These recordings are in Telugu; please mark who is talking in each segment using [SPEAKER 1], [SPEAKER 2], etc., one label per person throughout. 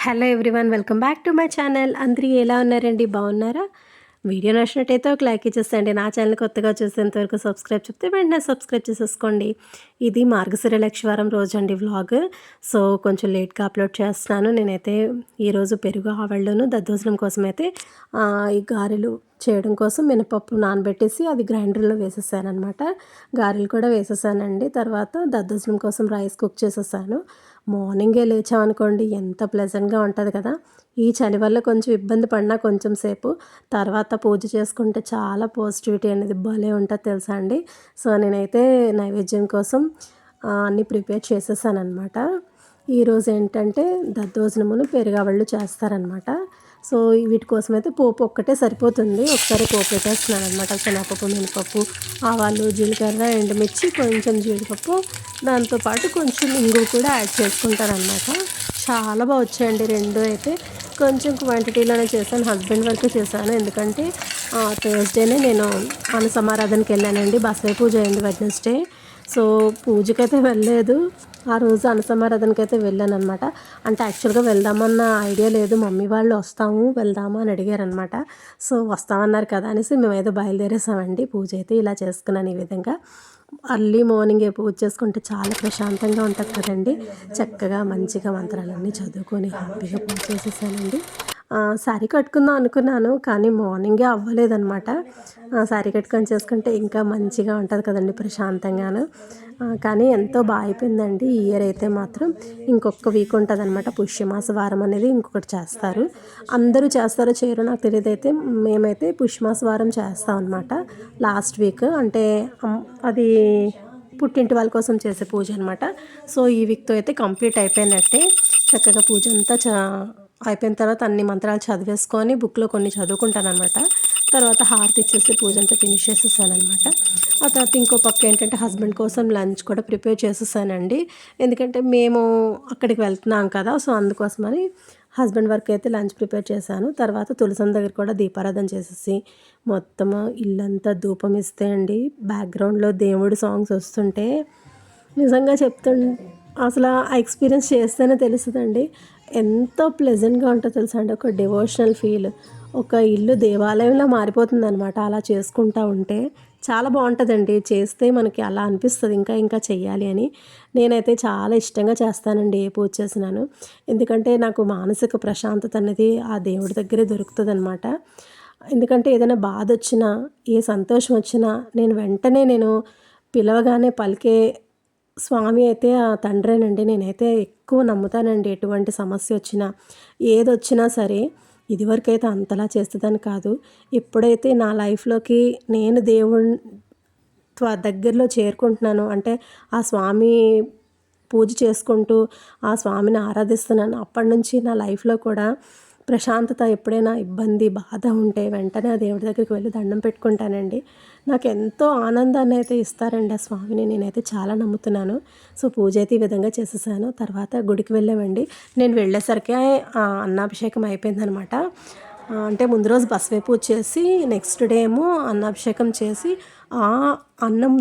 [SPEAKER 1] Hello everyone, welcome back to my channel. అందరూ ఎలా ఉన్నారండి? బాగున్నారా? వీడియో నచ్చినట్టయితే ఒక లైక్ ఇచ్చేసేయండి. నా ఛానల్ కొత్తగా చూసేంతవరకు సబ్స్క్రైబ్ చెప్తే వెంటనే సబ్స్క్రైబ్ చేసేసుకోండి. ఇది మార్గశిర లక్షవారం రోజు అండి వ్లాగ్. సో కొంచెం లేట్గా అప్లోడ్ చేస్తున్నాను. నేనైతే ఈరోజు పెరుగు ఆవళ్ళను దద్దోజనం కోసం అయితే ఈ గారెలు చేయడం కోసం మినపప్పు నానబెట్టేసి అది గ్రైండర్లో వేసేసానమాట. గారెలు కూడా వేసేసానండి. తర్వాత దద్దోజనం కోసం రైస్ కుక్ చేసేసాను. మార్నింగే లేచామనుకోండి ఎంత ప్లెజెంట్గా ఉంటుంది కదా. ఈ చలి వల్ల కొంచెం ఇబ్బంది పడినా కొంచెం సేపు తర్వాత పూజ చేసుకుంటే చాలా పాజిటివిటీ అనేది భలే ఉంటుంది తెలుసా అండి. సో నేనైతే నైవేద్యం కోసం అన్నీ ప్రిపేర్ చేసేసానమాట. ఈరోజు ఏంటంటే దద్దోజనమును పెరుగవళ్ళు చేస్తారనమాట. సో వీటి కోసం అయితే పోపు ఒక్కటే సరిపోతుంది. ఒకసారి పోపు పెట్టేస్తున్నాను అనమాట. శనగపప్పు, మినపప్పు, ఆవాలు, జీలకర్ర, ఎండుమిర్చి, కొంచెం జీడిపప్పు, దాంతోపాటు కొంచెం ఇంగువ కూడా యాడ్ చేసుకుంటారనమాట. చాలా బాగా వచ్చాయండి రెండు అయితే. కొంచెం క్వాంటిటీలోనే చేశాను, హస్బెండ్ వరకు చేశాను. ఎందుకంటే థర్స్డేనే నేను సమారాధనకి వెళ్ళానండి. బసవే పూజ అయింది వెడ్నెస్డే. సో పూజకైతే వెళ్ళలేదు, ఆ రోజు సమారాధనకి అయితే వెళ్ళాను అనమాట. అంటే యాక్చువల్గా వెళ్దామన్న ఐడియా లేదు. మమ్మీ వాళ్ళు వస్తాము వెళ్దామా అని అడిగారనమాట. సో వస్తామన్నారు కదా అనేసి మేమైతే బయలుదేరేసామండి. పూజ అయితే ఇలా చేసుకున్నాను ఈ విధంగా. అర్లీ మార్నింగే పూజ చేసుకుంటే చాలా ప్రశాంతంగా ఉంటుంది కదండి. చక్కగా మంచిగా మంత్రాలన్నీ చదువుకొని హ్యాపీగా పూజ చేసేసానండి. శారీ కట్టుకుందాం అనుకున్నాను, కానీ మార్నింగే అవ్వలేదన్నమాట. శారీ కట్టుకొని చేసుకుంటే ఇంకా మంచిగా ఉంటుంది కదండి, ప్రశాంతంగాను. కానీ ఎంతో బాగా అయిపోయిందండి. ఈ ఇయర్ అయితే మాత్రం ఇంకొక వీక్ ఉంటుంది అనమాట. పుష్యమాస వారం అనేది ఇంకొకటి చేస్తారు. అందరూ చేస్తారో చేయరో నాకు తెలియదు. అయితే మేమైతే పుష్యమాస వారం చేస్తాం అనమాట. లాస్ట్ వీక్ అంటే అది పుట్టింటి వాళ్ళ కోసం చేసే పూజ అనమాట. సో ఈ వీక్తో అయితే కంప్లీట్ అయిపోయినట్టే. చక్కగా పూజ అంతా అయిపోయిన తర్వాత అన్ని మంత్రాలు చదివేసుకొని బుక్లో కొన్ని చదువుకుంటాను అనమాట. తర్వాత హారతి ఇచ్చేసి పూజ అంతా ఫినిష్ చేసేసాను అనమాట. ఆ తర్వాత ఇంకో పక్క ఏంటంటే హస్బెండ్ కోసం లంచ్ కూడా ప్రిపేర్ చేసేసానండి. ఎందుకంటే మేము అక్కడికి వెళ్తున్నాం కదా, సో అందుకోసమని హస్బెండ్ వర్క్ అయితే లంచ్ ప్రిపేర్ చేశాను. తర్వాత తులసం దగ్గర కూడా దీపారాధన చేసేసి మొత్తం ఇల్లంతా ధూపం ఇస్తే అండి, బ్యాక్గ్రౌండ్లో దేవుడి సాంగ్స్ వస్తుంటే నిజంగా అసలు ఆ ఎక్స్పీరియన్స్ చేస్తేనే తెలుస్తుందండి ఎంతో ప్లెజెంట్గా ఉంటుందో తెలుసా అండి. ఒక డివోషనల్ ఫీల్, ఒక ఇల్లు దేవాలయంలో మారిపోతుంది అనమాట అలా చేసుకుంటూ ఉంటే. చాలా బాగుంటుందండి చేస్తే, మనకి అలా అనిపిస్తుంది ఇంకా ఇంకా చెయ్యాలి అని. నేనైతే చాలా ఇష్టంగా చేస్తానండి ఏ పూజ చేసినాను. ఎందుకంటే నాకు మానసిక ప్రశాంతత అనేది ఆ దేవుడి దగ్గరే దొరుకుతుంది అనమాట. ఎందుకంటే ఏదైనా బాధ వచ్చినా, ఏ సంతోషం వచ్చినా నేను పిలవగానే పలికే స్వామి అయితే ఆ తండ్రేనండి. నేనైతే ఎక్కువ నమ్ముతానండి. ఎటువంటి సమస్య వచ్చినా, ఏదొచ్చినా సరే. ఇదివరకైతే అంతలా చేస్తుందని కాదు. ఎప్పుడైతే నా లైఫ్లోకి నేను దేవుని దగ్గరలో చేరుకుంటున్నాను అంటే, ఆ స్వామి పూజ చేసుకుంటూ ఆ స్వామిని ఆరాధిస్తున్నాను, అప్పటి నుంచి నా లైఫ్లో కూడా ప్రశాంతత, ఎప్పుడైనా ఇబ్బంది బాధ ఉంటే వెంటనే ఆ దేవుడి దగ్గరికి వెళ్ళి దండం పెట్టుకుంటానండి. నాకు ఎంతో ఆనందాన్ని అయితే ఇస్తారండి ఆ స్వామిని. నేనైతే చాలా నమ్ముతున్నాను. సో పూజ అయితే ఈ విధంగా చేసేసాను. తర్వాత గుడికి వెళ్ళామండి. నేను వెళ్ళేసరికి అన్నాభిషేకం అయిపోయిందనమాట. అంటే ముందు రోజు బసవే పూజ చేసి నెక్స్ట్ డే ఏమో అన్నాభిషేకం చేసి ఆ అన్నం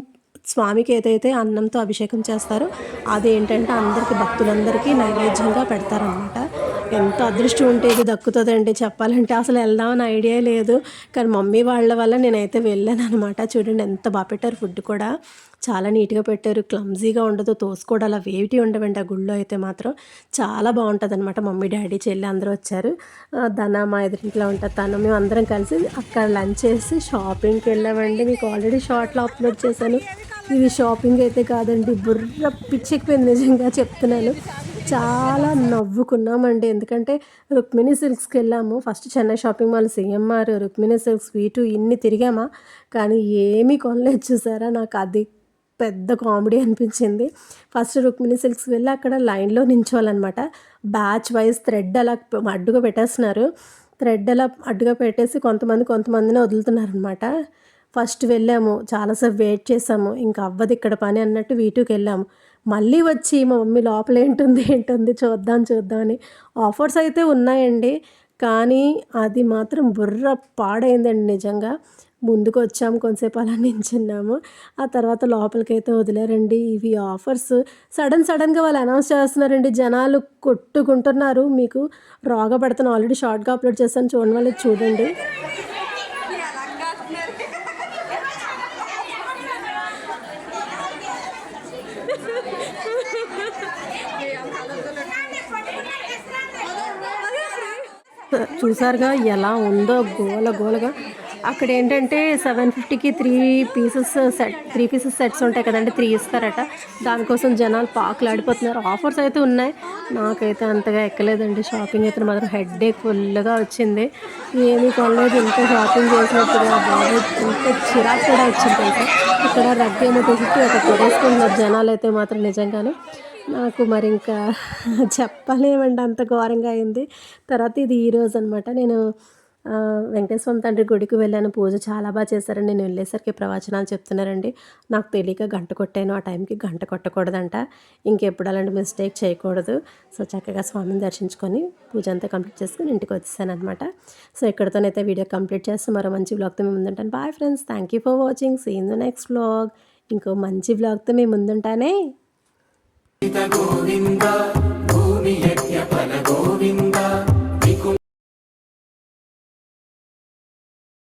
[SPEAKER 1] స్వామికి ఏదైతే అన్నంతో అభిషేకం చేస్తారో అదేంటంటే అందరికీ, భక్తులందరికీ నైవేద్యంగా పెడతారనమాట. ఎంత అదృష్టం ఉంటే ఇది దక్కుతుందండి చెప్పాలంటే. అసలు వెళ్దామని ఐడియా లేదు, కానీ మమ్మీ వాళ్ళ వల్ల నేనైతే వెళ్ళాను అనమాట. చూడండి ఎంత బాగా పెట్టారు, ఫుడ్ కూడా చాలా నీట్గా పెట్టారు, క్లమ్జీగా ఉండదు, తోసుకోవడం అలా వేటి ఉండవండి. ఆ గుళ్ళో అయితే మాత్రం చాలా బాగుంటుంది అనమాట. మమ్మీ, డాడీ, చెల్లి అందరూ వచ్చారు. ధన మా ఎదురింట్లో ఉంటుంది తను. మేము అందరం కలిసి అక్కడ లంచ్ చేసి షాపింగ్కి వెళ్ళామండి. మీకు ఆల్రెడీ షార్ట్లో అప్లోడ్ చేశాను. ఇది షాపింగ్ అయితే కాదండి, బుర్ర పిచ్చెక్కిపోయింది నిజంగా చెప్తున్నాను. చాలా నవ్వుకున్నామండి. ఎందుకంటే రుక్మిణి సిల్క్స్కి వెళ్ళాము. First Chennai shopping mall, CMR, Rukmini silks, వీటు ఇన్ని తిరిగామా, కానీ ఏమీ కొనలేదు. చూసారా, నాకు అది పెద్ద కామెడీ అనిపించింది. ఫస్ట్ రుక్మిణి సిల్క్స్ వెళ్ళి అక్కడ లైన్లో నించోవాలన్నమాట. బ్యాచ్ వైజ్ థ్రెడ్ అలా అడ్డుగా పెట్టేస్తున్నారు. థ్రెడ్ అలా అడ్డుగా పెట్టేసి కొంతమందిని వదులుతున్నారనమాట. ఫస్ట్ వెళ్ళాము, చాలాసేపు వెయిట్ చేసాము, ఇంకా అవ్వదు ఇక్కడ పని అన్నట్టు వీటుకి వెళ్ళాము. మళ్ళీ వచ్చి మా మమ్మీ లోపల ఏంటుంది చూద్దామని. ఆఫర్స్ అయితే ఉన్నాయండి, కానీ అది మాత్రం బుర్ర పాడైందండి నిజంగా. ముందుకు వచ్చాము, కొంతసేపు అలా నించున్నాము. ఆ తర్వాత లోపలికైతే వదిలారండి. ఇవి ఆఫర్స్ సడన్గా వాళ్ళు అనౌన్స్ చేస్తున్నారండి. జనాలు కొట్టుకుంటున్నారు. మీకు రాగా పెడతాను, ఆల్రెడీ షార్ట్గా అప్లోడ్ చేశాను, చూడండి వాళ్ళు చూడండి. చూసారుగా ఎలా ఉందో గోలగా. అక్కడ ఏంటంటే 750కి 3 పీసెస్ సెట్స్ ఉంటాయి కదండి, 3 ఇస్తారట. దానికోసం జనాలు పాకులాడిపోతున్నారు. ఆఫర్స్ అయితే ఉన్నాయి. నాకైతే అంతగా ఎక్కలేదండి. షాపింగ్ అయితే మాత్రం హెడ్ఏక్ ఫుల్గా వచ్చింది. ఏమీ కొనలేదు. ఇంత షాపింగ్ చేసినట్టుగా బాగా ఇంత చిరాకు కూడా వచ్చింది తెలుసా. ఇక్కడ రగ్గు ఏమో తీసి ఒక కొడేసుకుంటున్నారు జనాలు అయితే మాత్రం నిజంగానే. నాకు మరి ఇంకా చెప్పలేమండి, అంత ఘోరంగా అయింది. తర్వాత ఇది ఈరోజు అనమాట. నేను వెంకటేశ్వర తండ్రి గుడికి వెళ్ళాను. పూజ చాలా బాగా చేశారండి. నేను వెళ్ళేసరికి ప్రవచనాలు చెప్తున్నారండి. నాకు తెలియక గంట కొట్టాను. ఆ టైంకి గంట కొట్టకూడదంట. ఇంకెప్పుడు అలాంటి మిస్టేక్ చేయకూడదు. సో చక్కగా స్వామిని దర్శించుకొని పూజ అంతా కంప్లీట్ చేసుకొని ఇంటికి వచ్చేసాను అనమాట. సో ఇక్కడితోనైతే వీడియో కంప్లీట్ చేస్తే మరో మంచి వ్లాగ్తో మేము ముందుంటాను. Bye friends, thank you for watching. See in the next vlog. ఇంకో మంచి వ్లాగ్తో మేము ముందుంటానే. గోవింద